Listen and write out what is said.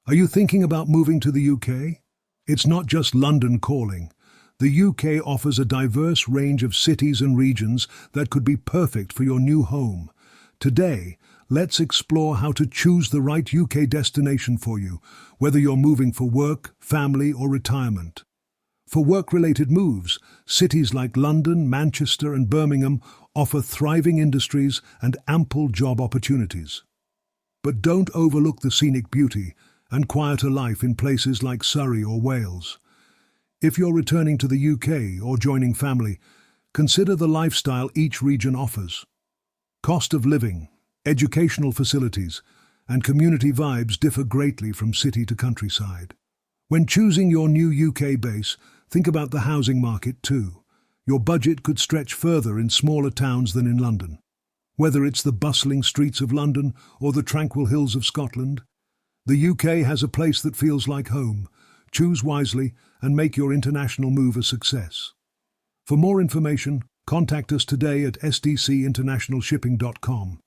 Are you thinking about moving to the UK? It's not just London calling. The UK offers a diverse range of cities and regions that could be perfect for your new home. Today, let's explore how to choose the right UK destination for you, whether you're moving for work, family, or retirement. For work-related moves, cities like London, Manchester, and Birmingham offer thriving industries and ample job opportunities. But don't overlook the scenic beauty and quieter life in places like Surrey or Wales. If you're returning to the UK or joining family, consider the lifestyle each region offers. Cost of living, educational facilities, and community vibes differ greatly from city to countryside. When choosing your new UK base, think about the housing market too. Your budget could stretch further in smaller towns than in London. Whether it's the bustling streets of London or the tranquil hills of Scotland, the UK has a place that feels like home. Choose wisely and make your international move a success. For more information, contact us today at sdcinternationalshipping.com.